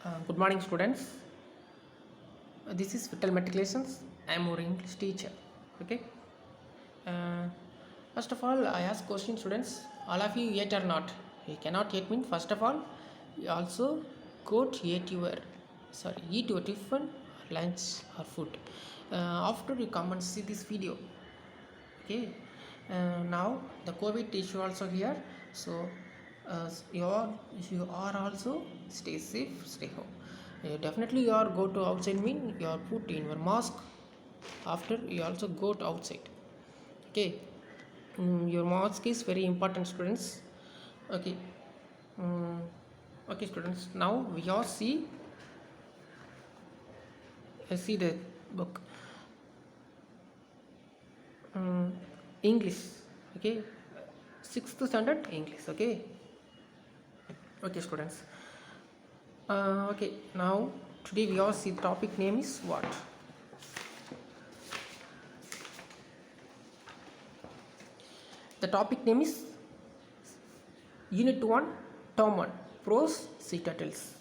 Good morning, students. This is Vittal Matriculations. I am your English teacher. Okay. Uh, First of all, I ask question, students. All of you yet or not? You cannot yet mean. First of all, you also go to eat your tiffin, lunch or food. After you come and see this video. Okay. Now the COVID issue also here. So you are also stay safe, stay home. Definitely you are go to outside mean you are put in your mask. After you also go to outside. Okay. Your mask is very important, students. Okay. Mm, okay, students. Now we all see the book. um, English. Okay. Sixth standard English. Okay, students. Okay, now today we all see the topic name is what? The topic name is Unit 1, Term 1, Prose, Sea Turtles.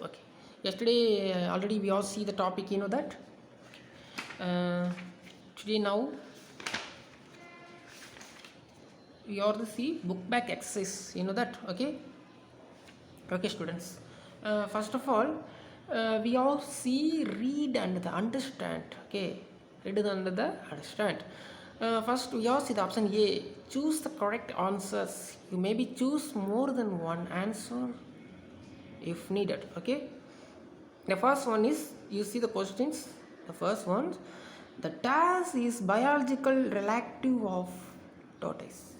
Okay. Yesterday already we all see the topic, you know that. Today now we all see book back exercise, you know that. Okay, students. First of all, we all see read and the understand. Okay, read and the understand. First, we all see the option A. Choose the correct answers. You maybe choose more than one answer if needed. Okay. The first one is you see the questions. The first one, the task is biological relative of tortoise.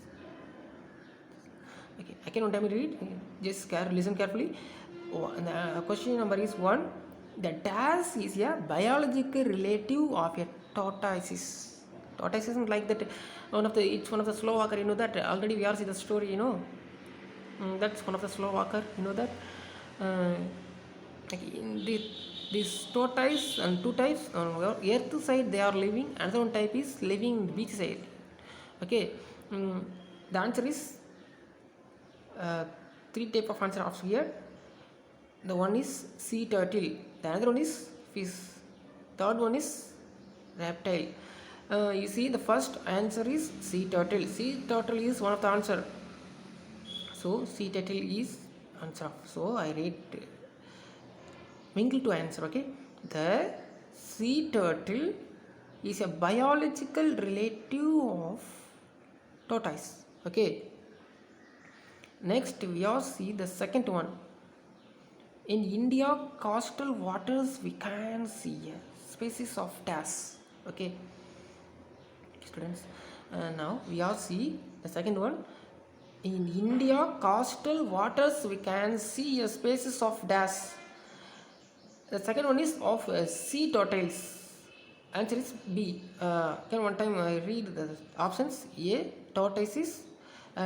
Okay, I can one time read. Just listen carefully. Question number is 1. The task is a biological relative of a tortoise. Tortoise isn't like that. It's one of the slow walker. You know that already we are see the story. You know, that's one of the slow walker. You know that. This tortoise and two types on earth side they are living. Another one type is living beach side. Okay, the answer is three type of answer of here. The one is sea turtle, the another one is fish, third one is reptile. You see the first answer is sea turtle. Sea turtle is one of the answer, so sea turtle is answer. So I read mingle to answer. Okay, the sea turtle is a biological relative of tortoise. Okay, next we all see the second one. In India coastal waters we can see a species of bass. Okay, students. Now we all see the second one. In India coastal waters we can see a species of bass. The second one is of sea turtles. Answer is B. Can one time I read the options. A tortoises,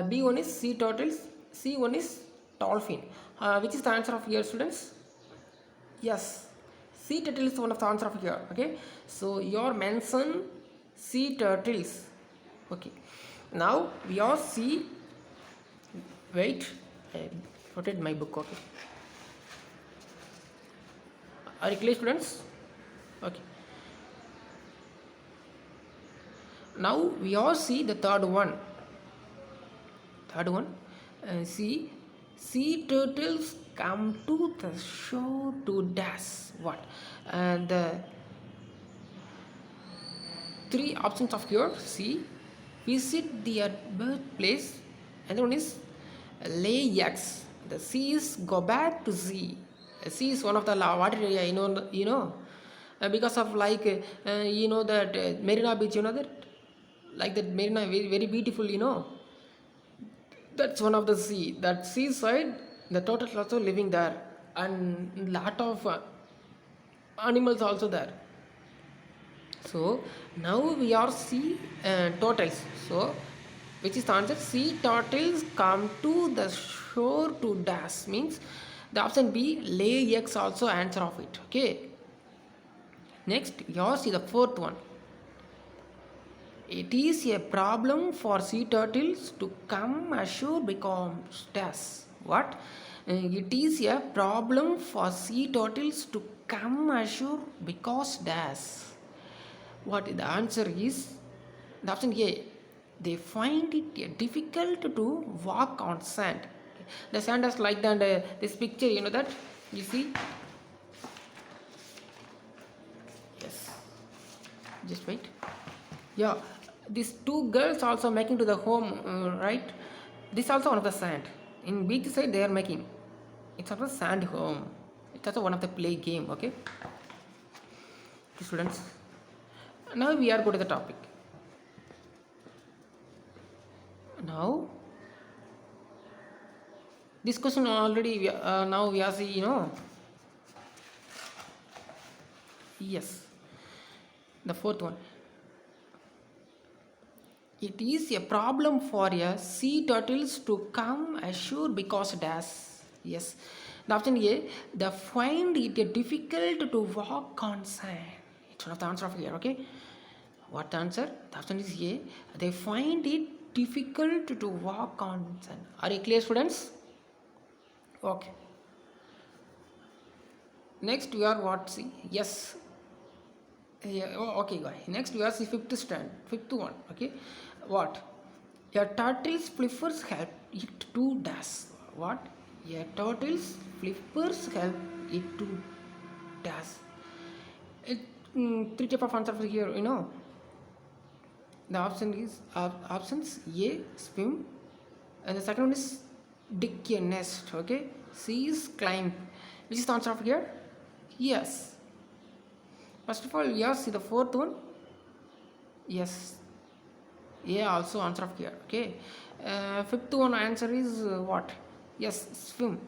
B one is sea turtles, C one is dolphin. Which is the answer of here, students? Yes, sea turtle is one of the answer of here. Okay, so your mention sea turtles. Okay, now we all see. Wait, I rotate my book. Okay, are you clear, students? Okay. Now we all see the third one. See, sea turtles come to the shore to dash what? And the three options of here. See, visit the birthplace. Another one is lay eggs. The seas go back to sea. The sea is one of the water area. Because of like that Marina Beach. You know that, like that Marina, very very beautiful. That's one of the sea. That seaside, the turtles also living there, and lot of animals also there. So now we are sea turtles. So which is the answer? Sea turtles come to the shore to dash, means the option B lay eggs also answer of it. Okay. Next, we all see the fourth one. It is a problem for sea turtles to come ashore because dash what? It is a problem for sea turtles to come ashore because dash. What the answer is? The option A. They find it difficult to walk on sand. The sand is like that. This picture, you know that. You see. Yes. Just wait. Yeah. These two girls also making to the home, right? This also one of the sand. In beach side they are making. It's also sand home. It's also one of the play game. Okay. Students. Now we are go to the topic. Now this question already now we are see, yes, the fourth one. It is a problem for a sea turtles to come ashore because dash. Yes, the option A. They find it difficult to walk on sand. It's one of the answer of here. Okay, what the answer? The option is A. They find it difficult to walk on sand. Are you clear, students? Okay. Next we are what? See, yes. Yeah, oh, okay, guys. Next we are see fifth one. Okay, what? A turtle's flippers help it to dash. What? A turtle's flippers help it to dash. It, three type of answers here. The option is options A, swim, and the second one is dig a nest. Okay, C is climb. Which is the answer of here? Yes. First of all, yes. See the fourth one. Yes. A also answer of here. Okay. Fifth one answer is what? Yes, swim.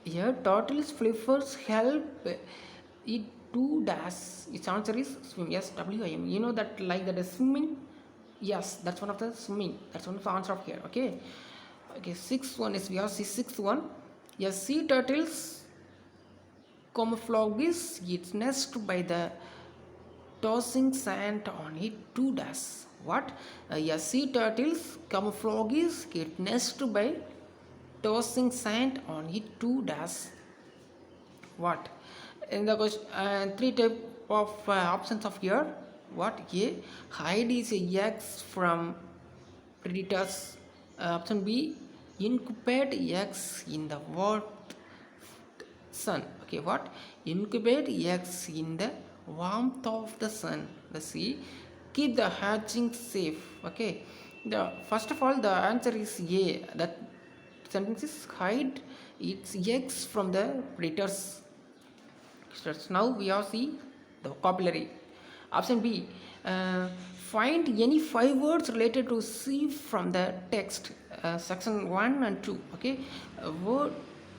Here, turtle's flippers help it to dash. Its answer is swim. Yes, WIM. You know that like that is swimming. Yes, that's one of the swimming. That's one of the answer of here. Okay. Okay. Sixth one is we have sixth one. Yes, sea turtles camouflage its nest by the tossing sand on it to dash. What? A sea turtles camouflage its nest by tossing sand on it to dash. What? In the question, three type of options of here. What? A. Hide is eggs from predators. Option B. Incubate eggs in the warmth sun. Okay, what? Incubate eggs in the warmth of the sun. Let's see. Keep the hatching safe. Okay. The first of all, the answer is A. That sentence is hide its eggs from the predators. Now we are see the vocabulary. Option B. Find any 5 words related to sea from the text. Section 1 and 2. Okay.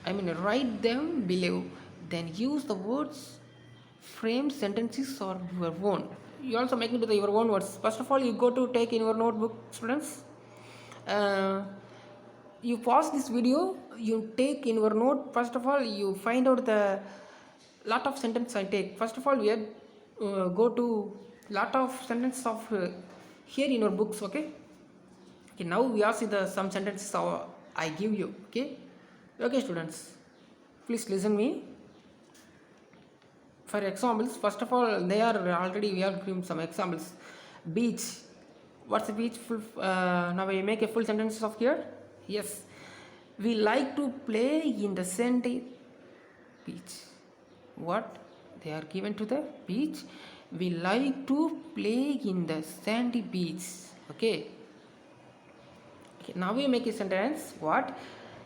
Write them below. Then use the words, frame sentences or your own. You also make it to your own words. First of all, you go to take in your notebook, students. You pause this video. You take in your note. First of all, you find out the lot of sentence I take. First of all, we go to lot of sentences of here in your books. Okay. Okay. Now we are see the some sentences I give you. Okay. Okay, students, please listen me. For examples, first of all, they are already we are giving some examples. Beach. What's the beach? Now I make a full sentence of here. Yes, we like to play in the sandy beach. What? They are given to the beach. We like to play in the sandy beach. Okay. Okay. Now we make a sentence. What?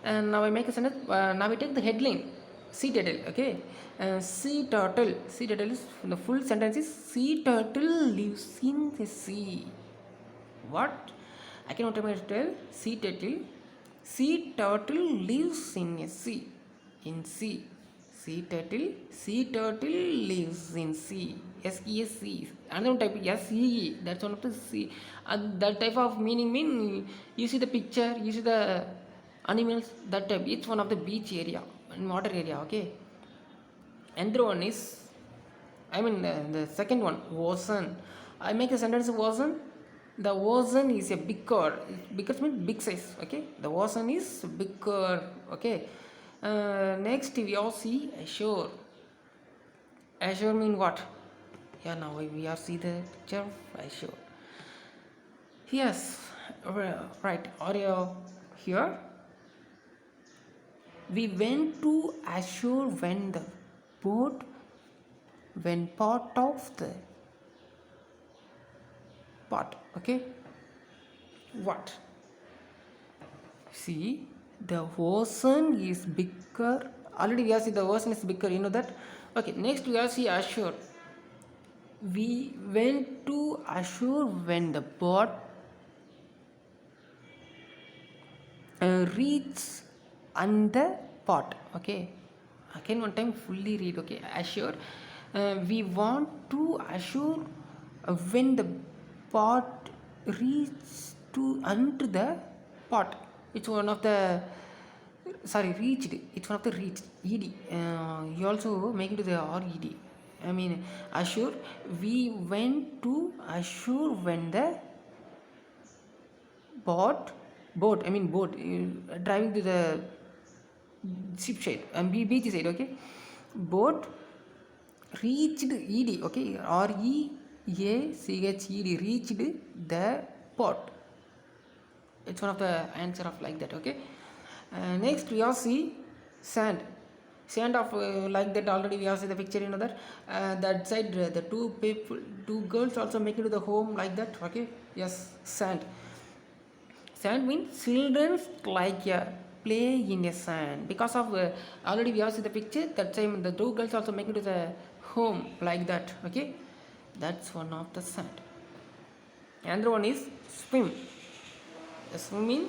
And now I make a sentence. Now we take the headline. Sea turtle. Okay. Sea turtle. Sea turtle is the full sentence is sea turtle lives in the sea. What? I cannot tell. Sea turtle. Sea turtle lives in a sea. In sea. Sea turtle. Sea turtle lives in sea. SESC. Another type SEE. That's one of the sea. That type of meaning you see the picture. You see the animals. That type. It's one of the beach area and water area. Okay. Another one is. The second one. Ocean. I make a sentence of ocean. The ocean is a bigger. Bigger means big size. Okay, the ocean is bigger. Okay. Next we all see ashore. Ashore mean what? Yeah, now we are see the picture of ashore. Yes, right. Are you here? We went to ashore when the boat when part of the pot. Okay, what? See, the ocean is bigger. Already we have seen the ocean is bigger. You know that. Okay, next we have see ashore. We went to ashore when the boat reaches on the pot. Okay, again one time fully read. Okay, ashore. We want to assure when the pot reaches to under the pot. It's one of the sorry reached. It's one of the reached ed. You also make it to the red. I mean assure. We went to assure when the boat I mean boat driving to the ship side and beach side. Okay, boat reached ed. Okay, reached reached the port. It's one of the answer of like that. Okay, next we all see sand of like that. Already we have seen the picture. You know that that side the two girls also making to the home like that. Okay, yes, sand means children like play in a sand because of already we have seen the picture. That time the two girls also making to the home like that. Okay, that's one of the sand. Another one is swim. Swimming.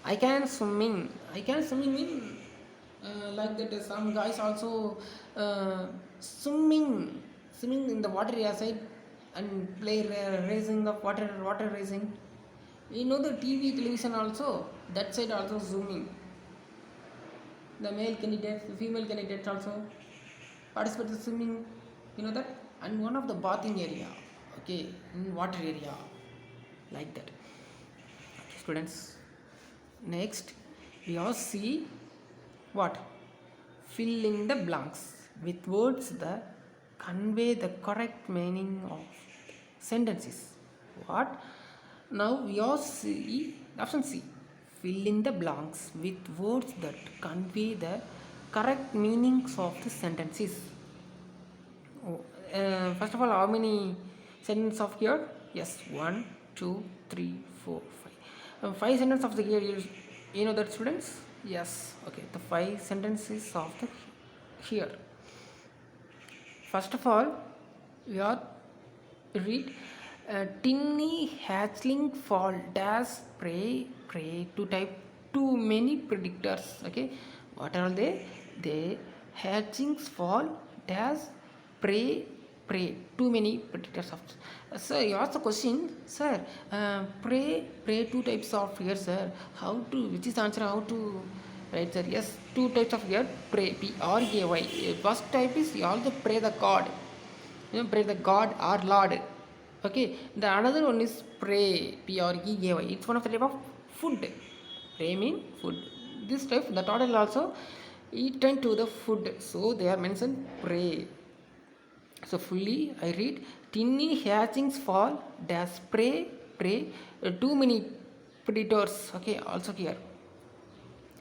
I can swimming mean like that. Some guys also swimming in the water area side and play racing of water racing. You know the TV television also that side also zooming. The male candidates, the female candidates also participate in swimming. You know that, and one of the bathing area. Okay, in water area like that. Okay, students. Next, we all see what fill in the blanks with words that convey the correct meaning of sentences. What? Now we all see option C. Fill in the blanks with words that convey the correct meanings of the sentences. Oh, first of all, how many sentences of here? Yes, 1, 2, 3, 4, 5. 5 sentences of the here. You know that, students? Yes. Okay. The 5 sentences of the here. First of all, we are read tinny hatchling fall dash prey to type too many predictors. Okay, what are they hatchings fall dash prey too many predictors of. Sir, you ask the question, sir. Prey two types of here, sir. How to which is the answer? How to right, sir? Yes, two types of here. Prey PRAY. First type is you also pray the god. You know, pray the god or lord. Okay, the another one is prey PREAY. It's one of the type of food. Prey mean food. This type the total also eaten to the food, so they are mentioned prey. So fully I read tinny hatchings fall dash prey too many predators. Okay, also here.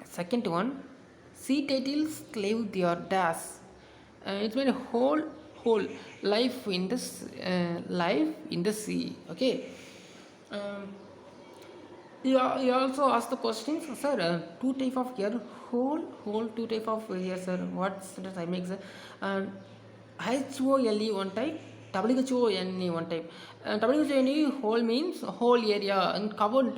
Second one, sea turtles live their dash. It's been a whole life in the sea. Okay. Um, you also ask the questions, sir. Two type of here whole two type of here, sir. What sentence I make, sir? HOLE one type, WHONE one type. WHONE whole means whole area and covered.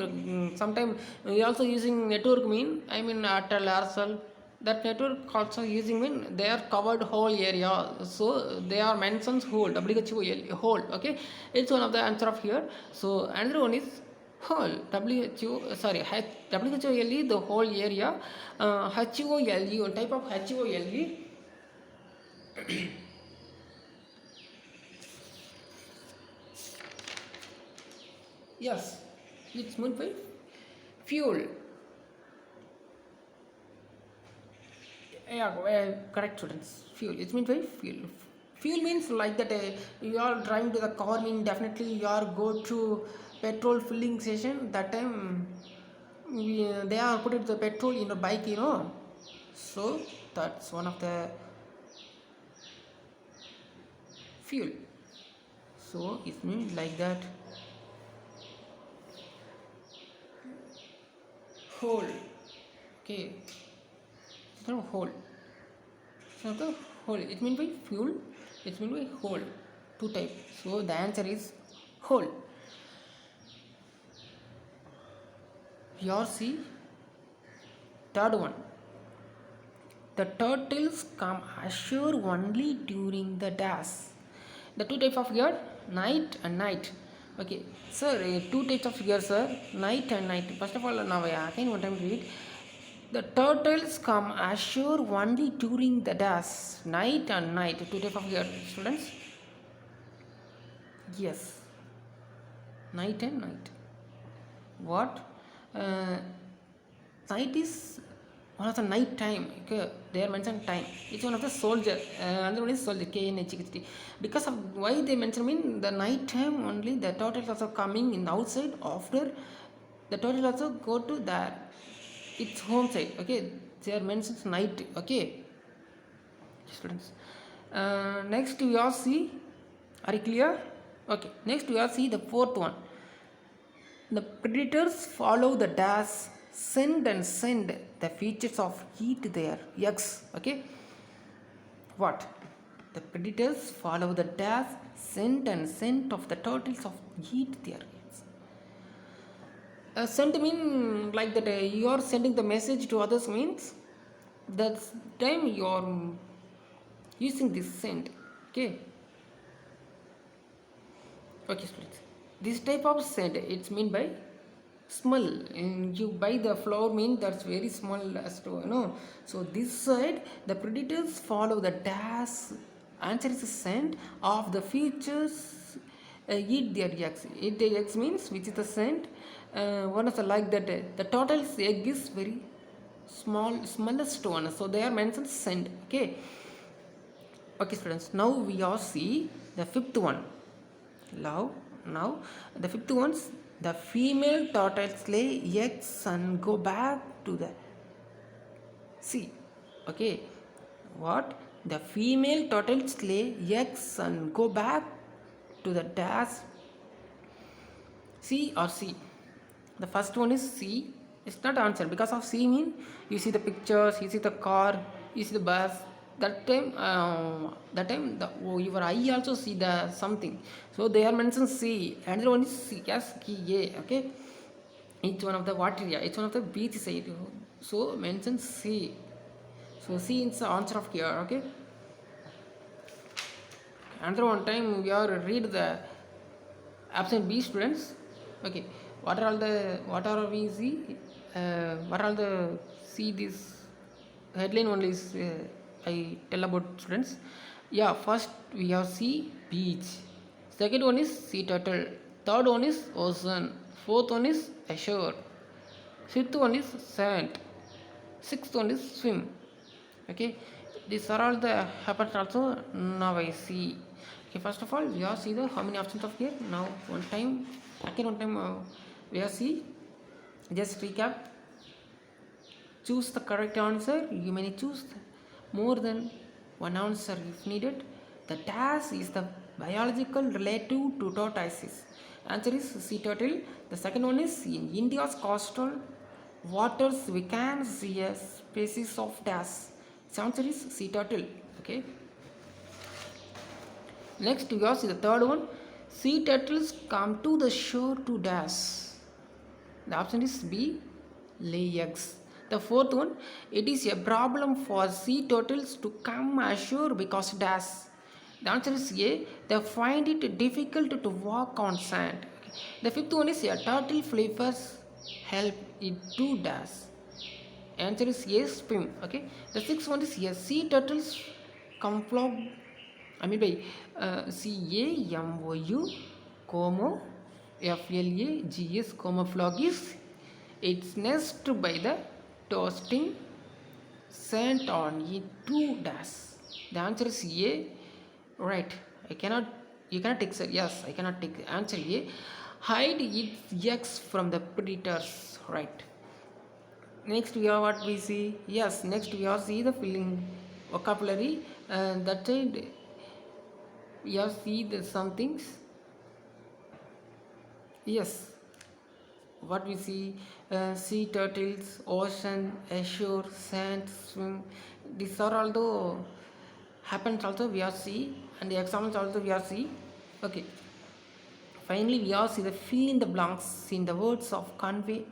Sometimes we also using network mean I mean Airtel, Aircel. That network also using mean they are covered whole area, so they are mentioned whole WHOLE whole. Okay, it's one of the answer of here. So another one is whole WHOLE the whole area. HOLE one type of HOLE. Yes, it's meant by fuel. Yeah, correct, students. Fuel. It's meant by fuel. Fuel means like that. You are driving to the car. Mean definitely you are go to petrol filling station. That time they are put it the petrol in the bike. So that's one of the fuel. So it means like that. Whole. Okay. So whole. So the whole. It means by fuel. It means by whole. Two type. So the answer is whole. Your C. Third one. The turtles come ashore only during the dash. The two types of year, night and night. Okay, sir, two types of year, sir, night and night. First of all, now I again one time read. The turtles come ashore only during the dash, night and night. Two types of year, students. Yes, night and night. What? Uh, Night is one of the night time. Okay, they are mentioned time. It's one of the soldier. Another one is soldier. KNH60. Because of why they mention mean the night time only. The turtles also coming in outside after. The turtle also go to their its home side. Okay, they are mentioned night. Okay, students. Next we all see. Are you clear? Okay. Next we all see the fourth one. The predators follow the dash, send and send the features of heat their eggs. Okay, what? The predators follow the dash, scent and scent of the turtles of heat their eggs. Send mean like that you are sending the message to others means that time you are using this send. Okay. Okay, students. This type of scent it's mean by smell. And you buy the flower mean that's very small as to So this side the predators follow the dash. Answer is scent of the features. Eat their eggs. Eat their eggs means which is the scent. One of the like that the turtle's egg is very smallest one. So they are mentioned scent. Okay. Okay, students. Now we all see the fifth one. Now the fifth one's the female turtles lay eggs and go back to the sea. Okay, what? The female turtles lay eggs and go back to the dash. C or C? The first one is C. It's not answer because of C mean you see the pictures, you see the car, you see the bus. That time your eye also see the something. So they are mentioned C. Another one is C. Yes, key A. Okay. Each one of the water area. Each one of the beach side. So mention C. So C is the answer of here. Okay. Another one time we are read the absent B students. Okay. What are we see? What are the see this headline only is I tell about students. Yeah, first we have sea beach. Second one is sea turtle. Third one is ocean. Fourth one is ashore. Fifth one is sand. Sixth one is swim. Okay, these are all the happens also. Now I see. Okay, first of all we have see the how many options of here. Now one time again one time we have see. Just recap. Choose the correct answer. You may choose more than one answer if needed. The dash is the biological relative to tortoises. Answer is sea turtle. The second one is in India's coastal waters we can see a species of dash. The answer is sea turtle. Okay. Next we see the third one. Sea turtles come to the shore to dash. The option is B. Lay eggs. The fourth one, it is a problem for sea turtles to come ashore because dash. The answer is A. They find it difficult to walk on sand. The fifth one is a turtle flippers help it to dash. Answer is A. Swim. Okay. The sixth one is a sea turtles camouflage. I mean by CAMOU como Flags, camouflage, its nest by the toasting sand on it to dash. The answer is A. Right. I cannot. You cannot take, sir. Yes, I cannot take. Answer A. Hide its eggs from the predators. Right. Next we have what we see. Yes. Next we have see the filling vocabulary. That side we have see the some things. Yes. What we see, sea turtles, ocean, ashore, sand, swim. These are all the happens also we are see, and the examples also we are see. Okay. Finally, we are see the fill in the blanks in the words of convey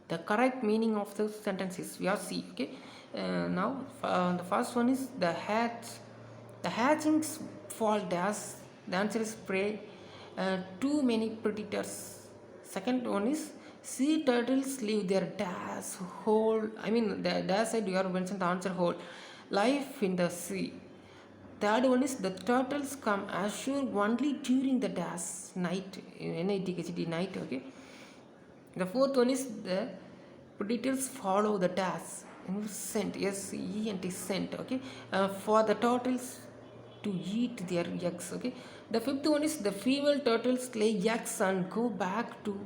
the correct meaning of the sentences. We are see. Okay. Now the first one is the hatch. The hatchings fall dash. The answer is prey. Too many predators. Second one is sea turtles leave their dash hole. I mean the dash side you are mentioned the answer hole. Life in the sea. Third one is the turtles come ashore only during the dash night. NITKCD night. Okay. The fourth one is the predators follow the dash. Scent. Yes, ENT scent. Okay. For the turtles to eat their eggs. Okay. The fifth one is the female turtles lay eggs and go back to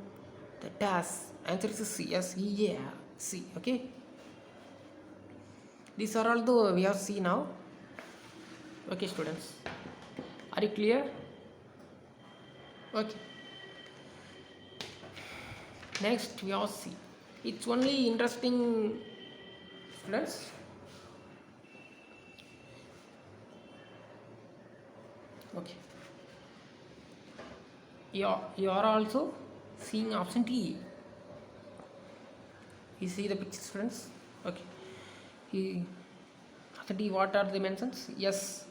the dash. Answer is C. Yes, yeah, C. Okay. These are all the we have seen now. Okay, students. Are you clear? Okay. Next we have C. It's only interesting, students. Okay. You are also seeing option T. You see the picture, students? Okay. Option T, what are the mentions? Yes.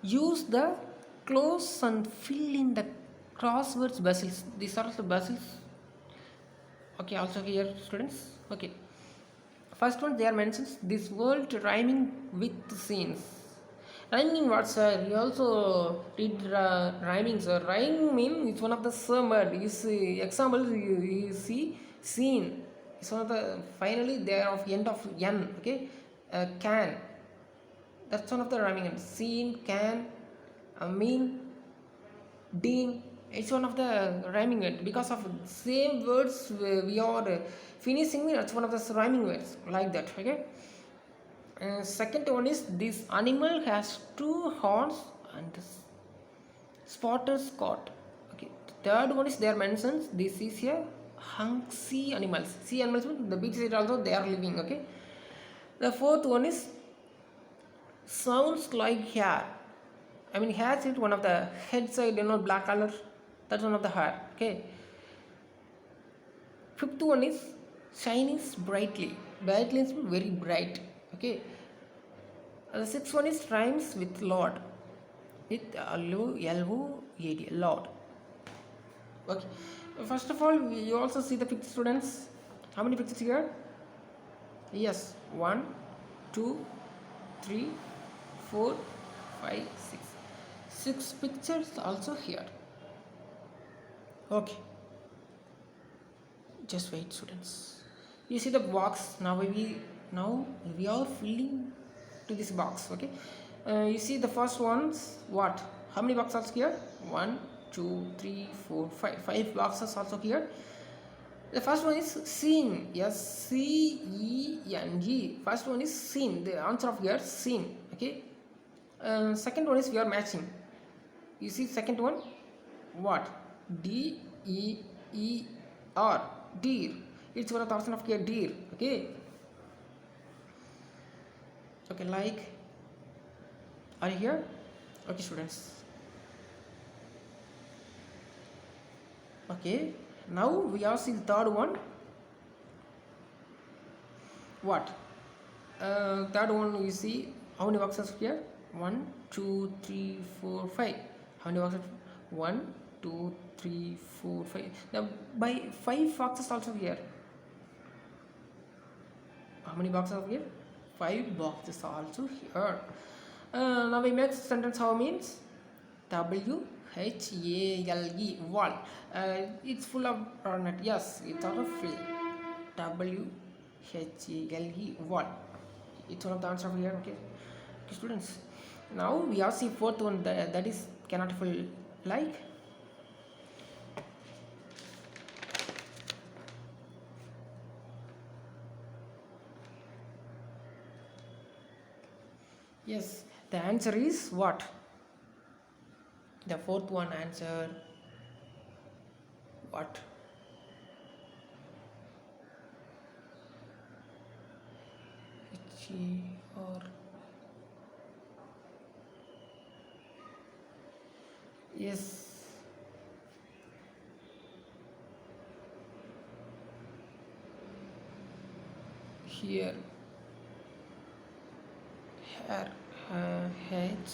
Use the close and fill in the crosswords bustles. These are the bustles. Okay, also here, students. Okay. First one, there mentions this word rhyming with scenes. Rhyming what, sir? You also read rhyming, sir. Rhyme mean it's one of the word. You see example. You see scene. It's one of the finally they are of end of n. Okay, can. That's one of the rhyming. Scene, can, mean, dean. It's one of the rhyming words because of same words we are finishing. That's one of the rhyming words like that. Okay. Second one is this animal has two horns and spotted scot. Okay. Third one is there mentions this is a hunk sea animals. Sea animals means the beach side also they are living. Okay. The fourth one is sounds like hair. I mean hair is one of the head side black color. That's one of the hair. Okay. Fifth one is shines brightly. Brightly is very bright. Okay. The sixth one is rhymes with Lord. With L-O-A-D, Lord. Okay. First of all, you also see the picture, students. How many pictures here? Yes. 1, 2, 3, 4, 5, 6. 6 pictures also here. Okay. Just wait, students. You see the box. Now we are filling to this box. Okay. You see the first ones. What? How many boxes here? 1, 2, 3, 4, 5. 5 boxes also here. The first one is seen. Yes, C-E-N-G. First one is seen. The answer of here seen. Okay. Second one is we are matching. You see second one. What? D-E-E-R. Deer. It's one of the option of here deer. Okay. Okay, like. Are you here? Okay, students. Okay. Now we are seeing the third one. What? Third one you see how many boxes here? 1, 2, 3, 4, 5. How many boxes? 1, 2, 3, 4, 5. Now by 5 boxes also here. How many boxes are here? 5 boxes also here. Now we make sentence how means W H-A-L-E, wall. It's full of net. Yes, it's out of fill. W-H-A-L-E, wall. It's one of the answer here. Okay, okay students. Now we have see fourth one, that is cannot fill like. Yes, the answer is what? The fourth one answer what? H or yes. Here hair, H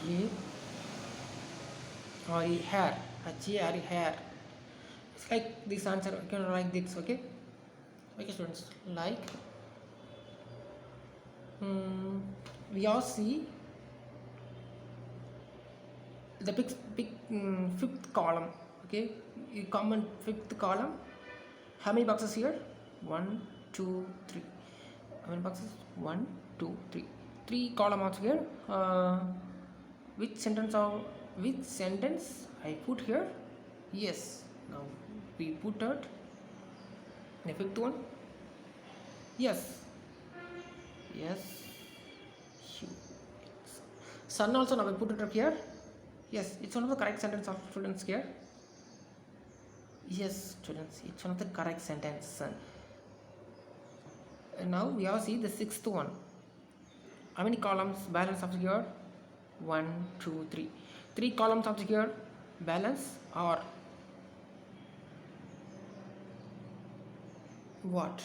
A or hair, H A R hair. It's like this answer. Kind of like this. Okay, okay students. Like we all see the fifth column. Okay, you comment fifth column. How many boxes here? 1 2 3. How many boxes? 1 2 3. Three columns here. Which sentence I put here? Yes, now we put out the fifth one. Yes, yes. Sun also, now we put it up here. Yes, it's one of the correct sentence of students here. Yes students, it's one of the correct sentence, sun. And now we have see the sixth one. How many columns balance of here? 1 2 3. Three columns of here balance or what?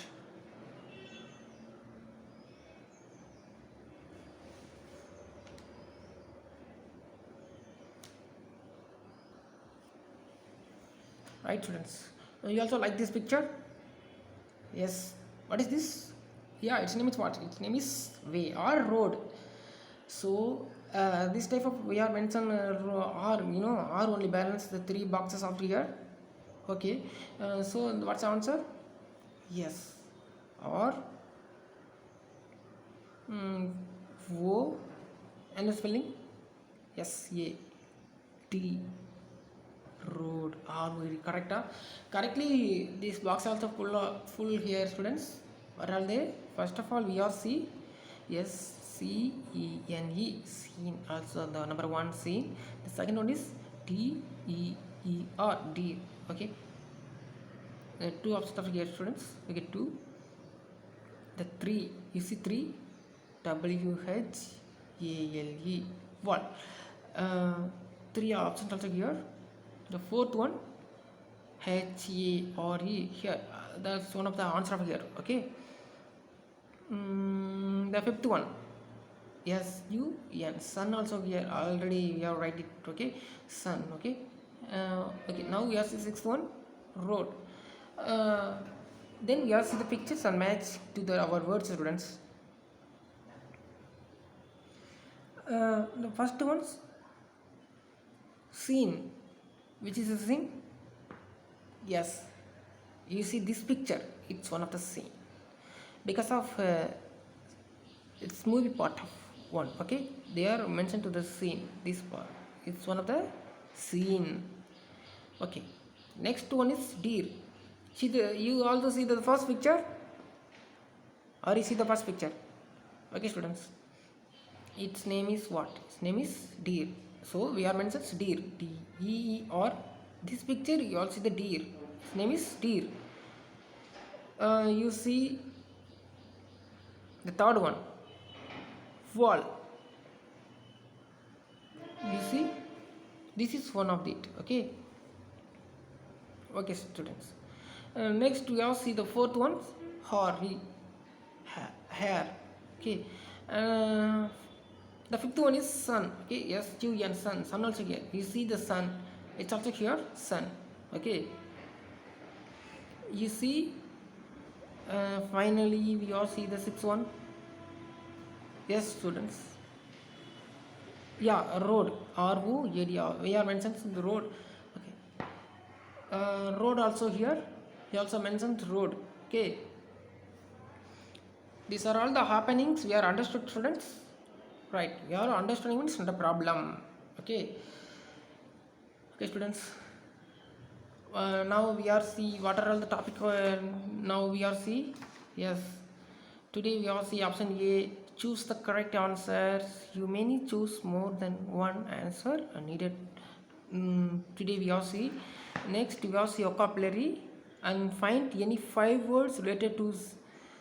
Right students, you also like this picture? Yes. What is this? Yeah, its name is what? Its name is way or road. So this type of we are mentioned or or only balance the three boxes of here. Okay, so what's the answer? Yes, or O and the spelling S-A-T, road. Or correct? Correctly, this box also full here students. What are they? First of all, we are C. Yes, C-E-N-E, scene. Also the number one scene. The second one is D-E-E-R, deer. Okay, two options of here students. We get two. The three, you see three, W-H-A-L-E, wall. Three options also here. The fourth one, H-A-R-E, here. That's one of the answer of here. Okay. The fifth one, S-U-N, sun also here. Already we have write it. Okay, sun. Okay. Okay. Now we have the sixth one, road. Then we have see the pictures and match to our words, students. The first one's scene. Which is a scene? Yes, you see this picture, it's one of the scene because of it's movie part of one. Okay, they are mentioned to the scene. This part, it's one of the scene. Okay, next one is deer. See you also see the first picture, or you see the first picture? Okay students, its name is what? Its name is deer. So we are mentioned deer, D-E-E-R. This picture you all see the deer. Its name is deer. You see the third one, wall. You see, this is one of it. Okay. Okay, students. Next we all see the fourth one, hair. Okay. The fifth one is sun. Okay, S-U-N, sun. Sun also here. You see the sun. It's also here, sun. Okay. You see, finally we all see the sixth one. Yes, students. Yeah, road. R-O-A-D. We are mentioned the road. Okay. Road also here. He also mentioned road. Okay. These are all the happenings we are understood, students. Right. We are understanding means not a problem. Okay. Okay, students. Now we are see what are all the topic. Now we are see. Yes. Today we are see option A. Choose the correct answers. You may choose more than one answer needed. Today we are see. Next we are see vocabulary and find any 5 words related to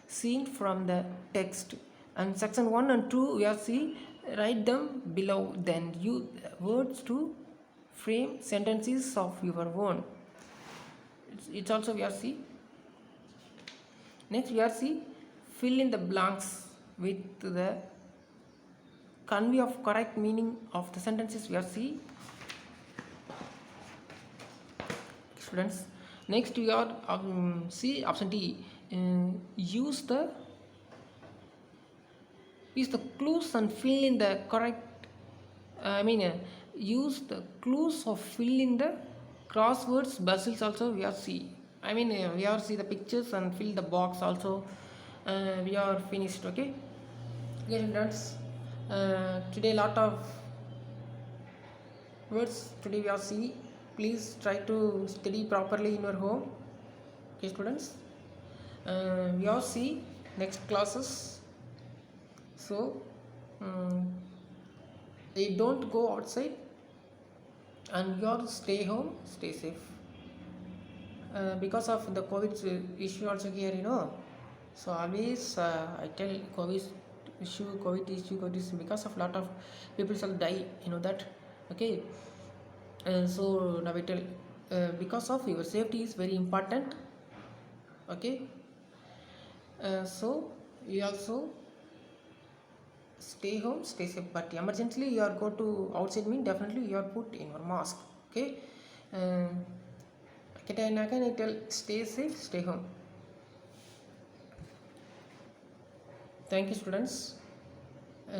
seen from the text. And section 1 and 2 we are see. Write them below. Then use words to frame sentences of your own. It's also we are see. Next we are see fill in the blanks with the convey of correct meaning of the sentences we are see, students. Next we are see option D. Use the clues and fill in the correct. Use the clues of fill in the crosswords puzzles also we are see. We are see the pictures and fill the box also. We are finished. Okay. Okay, students. Today lot of words today we are see. Please try to study properly in your home. Okay, students. We are see next classes. So, they don't go outside and you are stay home, stay safe. Because of the COVID issue also here, so always I tell COVID issue because of lot of people shall die, that. Okay. So now I tell, because of your safety is very important. Okay. So you also stay home, stay safe, but emergently you are go to outside mean definitely you are put in your mask. Okay. Again I tell, stay safe, stay home. Thank you, students.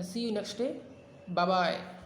See you next day. Bye bye.